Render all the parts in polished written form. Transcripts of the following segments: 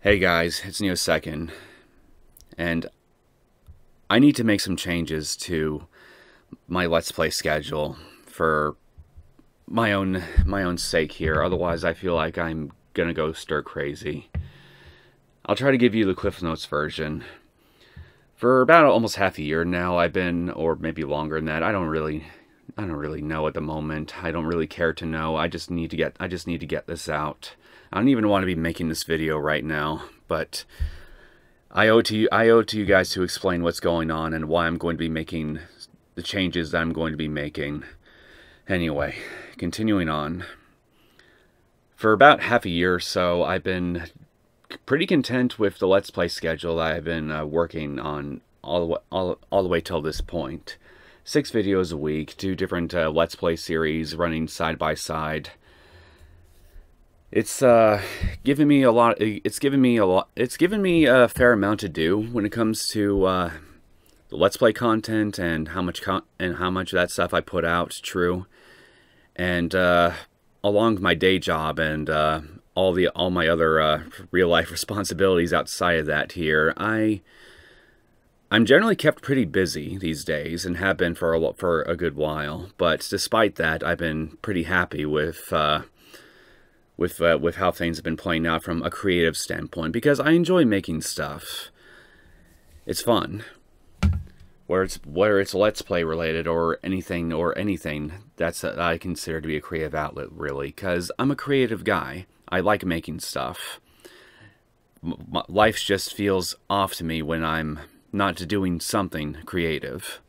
Hey guys, it's Neo Second, and I need to make some changes to my Let's Play schedule for my own sake here. Otherwise, I feel like I'm gonna go stir crazy. I'll try to give you the Cliff Notes version. For about almost half a year now, I've been, or maybe longer than that. I don't really know at the moment. I don't really care to know. I just need to get this out. I don't even want to be making this video right now, but I owe it to you guys to explain what's going on and why I'm going to be making the changes that I'm going to be making. Anyway, continuing on. For about half a year or so, I've been pretty content with the Let's Play schedule that I've been working on all the way till this point. 6 videos a week, 2 different Let's Play series running side by side. It's given me a lot. It's given me a fair amount to do when it comes to the Let's Play content and how much of that stuff I put out. True, and along with my day job and all my other real life responsibilities outside of that. Here, I'm generally kept pretty busy these days and have been for a good while. But despite that, I've been pretty happy with how things have been playing out from a creative standpoint, because I enjoy making stuff. It's fun. Whether it's Let's Play related or anything that I consider to be a creative outlet, really, because I'm a creative guy. I like making stuff. Life just feels off to me when I'm not doing something creative.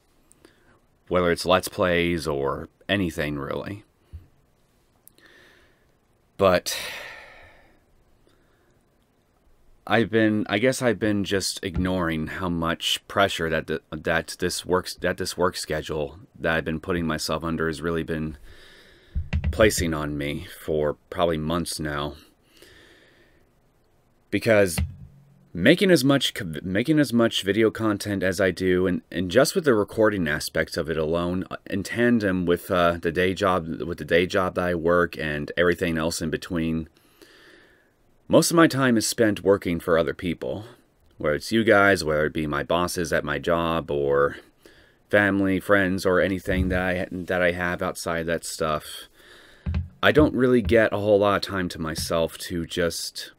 Whether it's Let's Plays or anything, really. But I guess I've been just ignoring how much pressure that this work schedule that I've been putting myself under has really been placing on me for probably months now. Because making as much video content as I do, and just with the recording aspects of it alone, in tandem with the day job that I work and everything else in between, most of my time is spent working for other people. Whether it's you guys, whether it be my bosses at my job, or family, friends, or anything that I have outside that stuff. I don't really get a whole lot of time to myself to just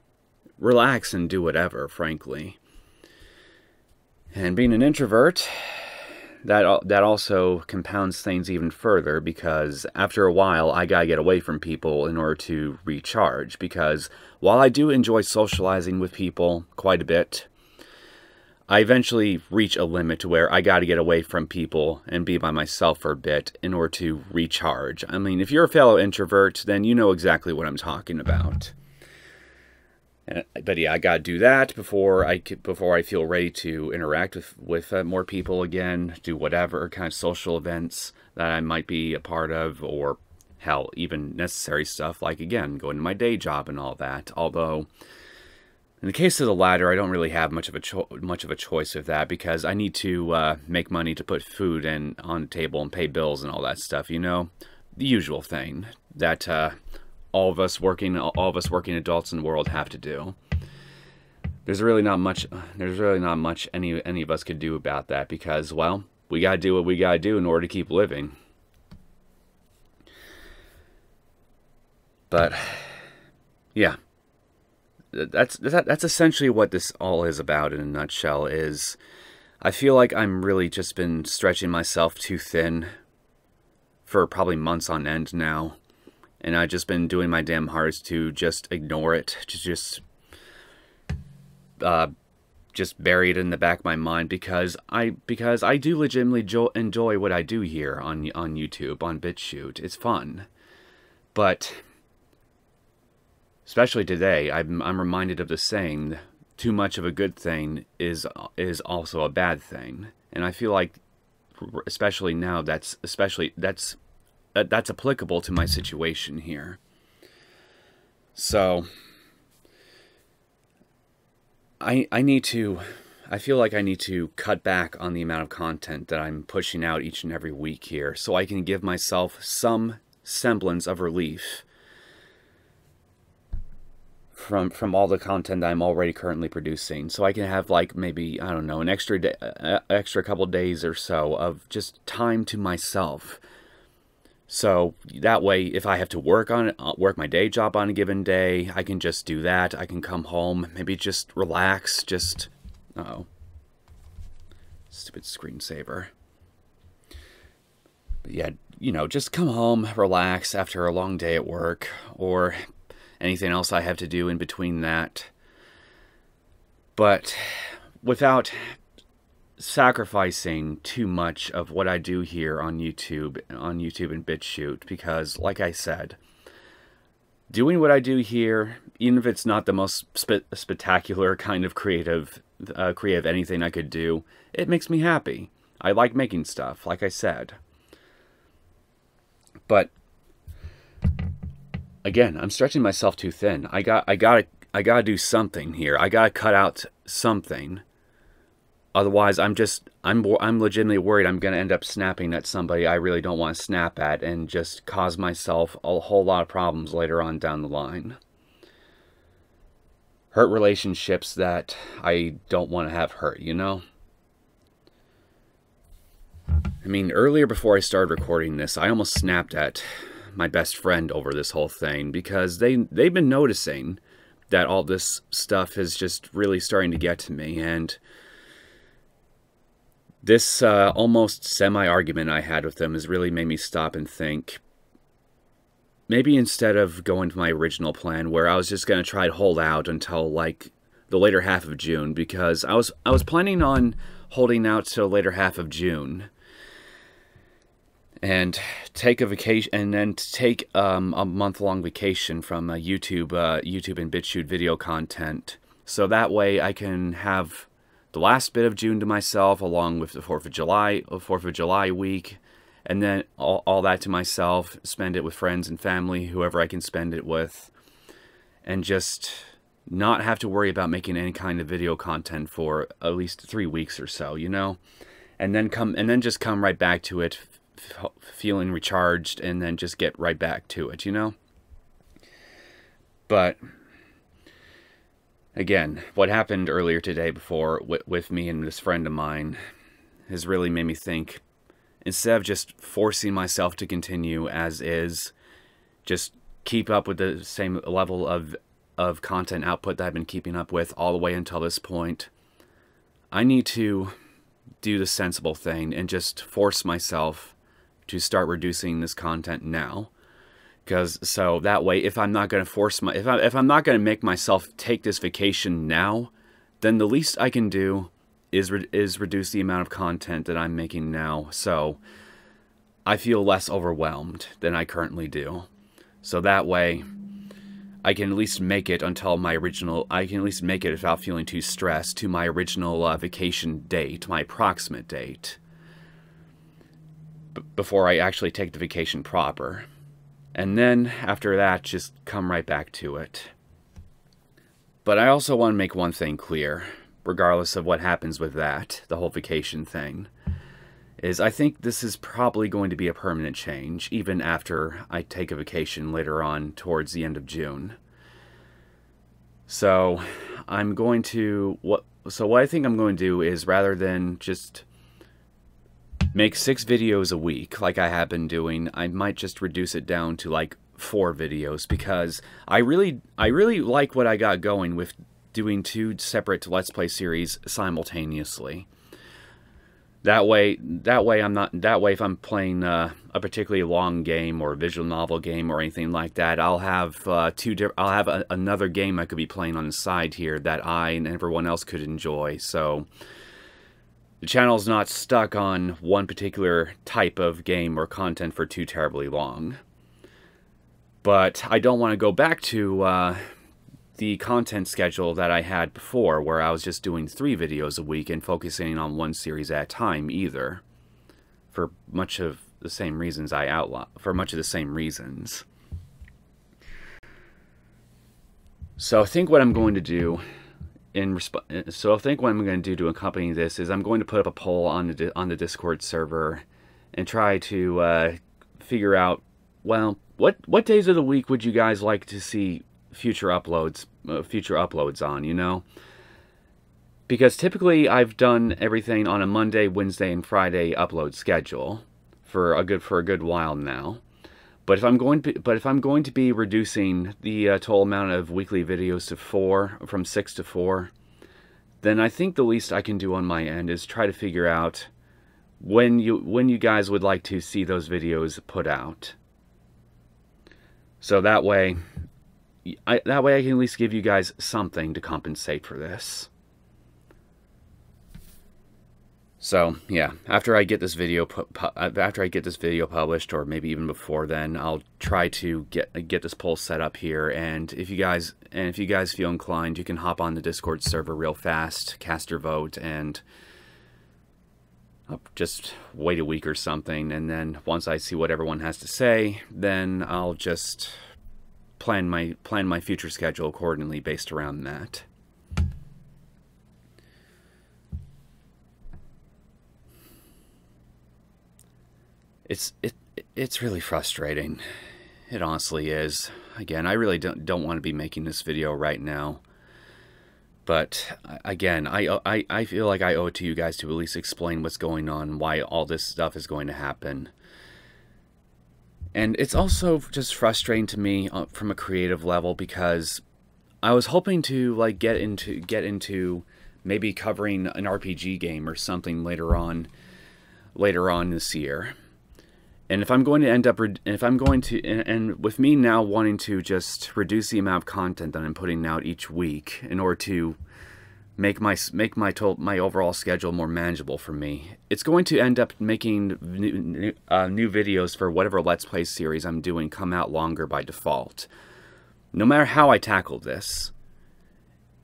relax and do whatever, frankly. And being an introvert, that also compounds things even further, because after a while I gotta get away from people in order to recharge. Because while I do enjoy socializing with people quite a bit, I eventually reach a limit to where I gotta get away from people and be by myself for a bit in order to recharge. I mean, if you're a fellow introvert, then you know exactly what I'm talking about. But yeah, I gotta do that before I feel ready to interact with more people again, do whatever kind of social events that I might be a part of, or hell, even necessary stuff like, again, going to my day job and all that. Although, in the case of the latter, I don't really have much of a choice with that, because I need to make money to put food on the table and pay bills and all that stuff. You know, the usual thing that all of us working adults in the world have to do. There's really not much any of us could do about that, because, well, we gotta do what we gotta do in order to keep living. But yeah, that's essentially what this all is about in a nutshell. Is I feel like I'm really just been stretching myself too thin for probably months on end now. And I've just been doing my damn hardest to just ignore it, to just bury it in the back of my mind, because I do legitimately enjoy what I do here on YouTube, on BitChute. It's fun, but especially today, I'm reminded of the saying: "Too much of a good thing is also a bad thing," and I feel like, especially now, that's applicable to my situation here. So I feel like I need to cut back on the amount of content that I'm pushing out each and every week here, so I can give myself some semblance of relief from all the content that I'm already currently producing, so I can have like maybe, I don't know, an extra day, extra couple days or so of just time to myself. So that way, if I have to work on it, work my day job on a given day, I can just do that. I can come home, maybe just relax, just, uh-oh, stupid screensaver. But yeah, you know, just come home, relax after a long day at work, or anything else I have to do in between that. But without sacrificing too much of what I do here on YouTube and BitChute, because like I said, doing what I do here, even if it's not the most spectacular kind of creative anything I could do, it makes me happy. I like making stuff, like I said. But again, I'm stretching myself too thin. I gotta do something here. I gotta cut out something. Otherwise, I'm legitimately worried I'm gonna end up snapping at somebody I really don't want to snap at and just cause myself a whole lot of problems later on down the line. Hurt relationships that I don't want to have hurt, you know? I mean, earlier before I started recording this, I almost snapped at my best friend over this whole thing because they've been noticing that all this stuff is just really starting to get to me, and this almost semi-argument I had with them has really made me stop and think, maybe instead of going to my original plan where I was just going to try to hold out until like the later half of June, because I was planning on holding out till later half of June and take a vacation, and then take a month-long vacation from YouTube and BitChute video content, so that way I can have the last bit of June to myself, along with the 4th of July week, and then all that to myself, spend it with friends and family, whoever I can spend it with, and just not have to worry about making any kind of video content for at least 3 weeks or so, you know? And then just come right back to it, feeling recharged, and then just get right back to it, you know? But again, what happened earlier today with me and this friend of mine has really made me think, instead of just forcing myself to continue as is, just keep up with the same level of content output that I've been keeping up with all the way until this point, I need to do the sensible thing and just force myself to start reducing this content now. Because so that way, if I'm not going to if I'm not going to make myself take this vacation now, then the least I can do is reduce the amount of content that I'm making now, so I feel less overwhelmed than I currently do. So that way, I can at least make it until my original. I can at least make it without feeling too stressed to my original vacation date, my approximate date, before I actually take the vacation proper. And then, after that, just come right back to it. But I also want to make one thing clear, regardless of what happens with that, the whole vacation thing, is I think this is probably going to be a permanent change, even after I take a vacation later on towards the end of June. So, what I think I'm going to do is, rather than just make 6 videos a week like I have been doing, I might just reduce it down to like 4 videos, because I really like what I got going with doing 2 separate Let's Play series simultaneously. That way if I'm playing a particularly long game or a visual novel game or anything like that, I'll have another game I could be playing on the side here that I and everyone else could enjoy. So the channel's not stuck on one particular type of game or content for too terribly long. But I don't want to go back to the content schedule that I had before, where I was just doing 3 videos a week and focusing on one series at a time either, for much of the same reasons I outlined. So I think what I'm going to do to accompany this is I'm going to put up a poll on the Discord server and try to figure out, well, what days of the week would you guys like to see future uploads on, you know? Because typically I've done everything on a Monday, Wednesday, and Friday upload schedule for a good while now. But if I'm going to be reducing the total amount of weekly videos to 4, from 6 to 4, then I think the least I can do on my end is try to figure out when you guys would like to see those videos put out. So that way I can at least give you guys something to compensate for this. So yeah, after I get this video published, or maybe even before then, I'll try to get this poll set up here. And if you guys feel inclined, you can hop on the Discord server real fast, cast your vote, and I'll just wait a week or something. And then once I see what everyone has to say, then I'll just plan my future schedule accordingly based around that. It's really frustrating. It honestly is. Again, I really don't want to be making this video right now. But again, I feel like I owe it to you guys to at least explain what's going on, why all this stuff is going to happen. And it's also just frustrating to me from a creative level, because I was hoping to like get into maybe covering an RPG game or something later on this year. And if I'm going to end up, and with me now wanting to just reduce the amount of content that I'm putting out each week in order to make my overall schedule more manageable for me, it's going to end up making new videos for whatever Let's Play series I'm doing come out longer by default, no matter how I tackle this.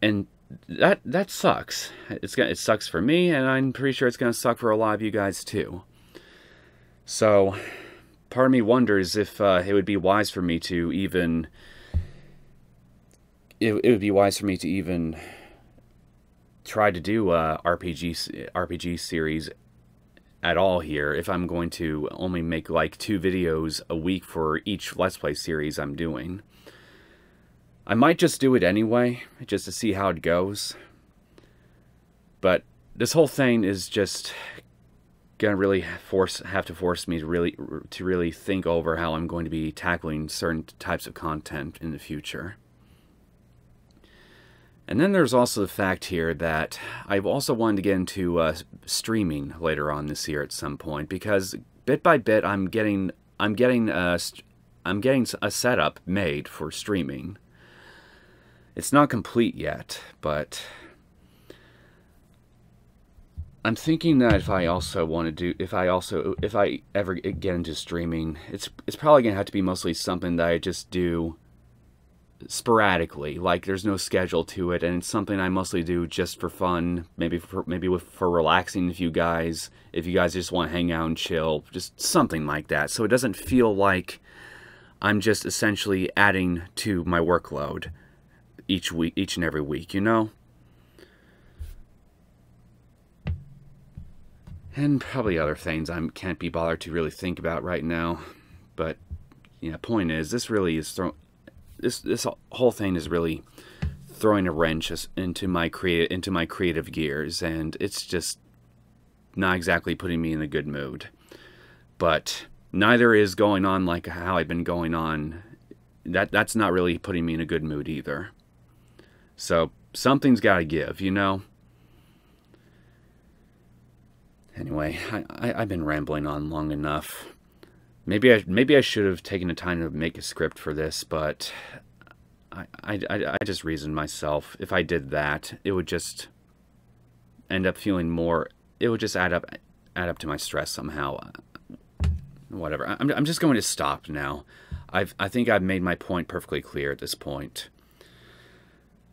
And that sucks. It sucks for me, and I'm pretty sure it's going to suck for a lot of you guys too. So, part of me wonders if it would be wise for me to even... It would be wise for me to even try to do a RPG series at all here, if I'm going to only make like 2 videos a week for each Let's Play series I'm doing. I might just do it anyway, just to see how it goes. But this whole thing is just gonna really have to force me to really think over how I'm going to be tackling certain types of content in the future. And then there's also the fact here that I've also wanted to get into streaming later on this year at some point, because bit by bit I'm getting a setup made for streaming. It's not complete yet, but I'm thinking that if I ever get into streaming, it's probably gonna have to be mostly something that I just do sporadically. Like there's no schedule to it, and it's something I mostly do just for fun, maybe for relaxing with you guys. If you guys just want to hang out and chill, just something like that, so it doesn't feel like I'm just essentially adding to my workload each and every week, you know. And probably other things I can't be bothered to really think about right now. But, yeah, point is, this really is this whole thing is really throwing a wrench into my creative gears, and it's just not exactly putting me in a good mood. But neither is going on like how I've been going on. That's not really putting me in a good mood either. So something's got to give, you know. Anyway, I've been rambling on long enough. Maybe I should have taken the time to make a script for this, but I just reasoned myself. If I did that, it would just end up feeling more. It would just add up to my stress somehow. Whatever. I'm just going to stop now. I think I've made my point perfectly clear at this point.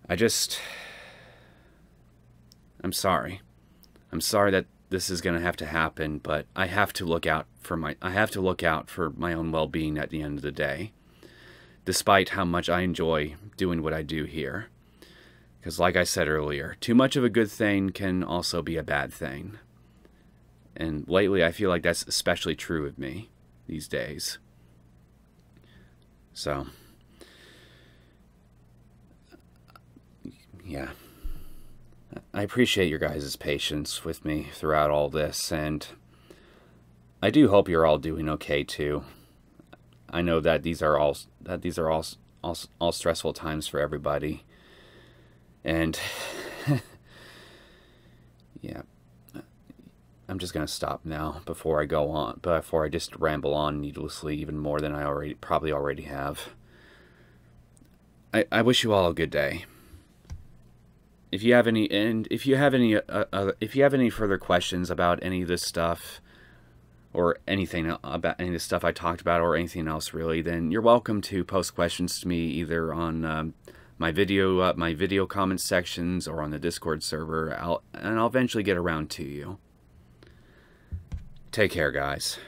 I'm sorry. I'm sorry that this is going to have to happen, but I have to look out for my own well-being at the end of the day, despite how much I enjoy doing what I do here. Because like I said earlier, too much of a good thing can also be a bad thing. And lately I feel like that's especially true of me these days. So, Yeah. I appreciate your guys' patience with me throughout all this, and I do hope you're all doing okay too. I know that these are all stressful times for everybody. And yeah, I'm just gonna stop now before I go on, before I just ramble on needlessly even more than I probably already have. I wish you all a good day. If you have any, and if you have any further questions about any of this stuff, or anything about any of the stuff I talked about, or anything else really, then you're welcome to post questions to me either on my video comment sections or on the Discord server. I'll eventually get around to you. Take care, guys.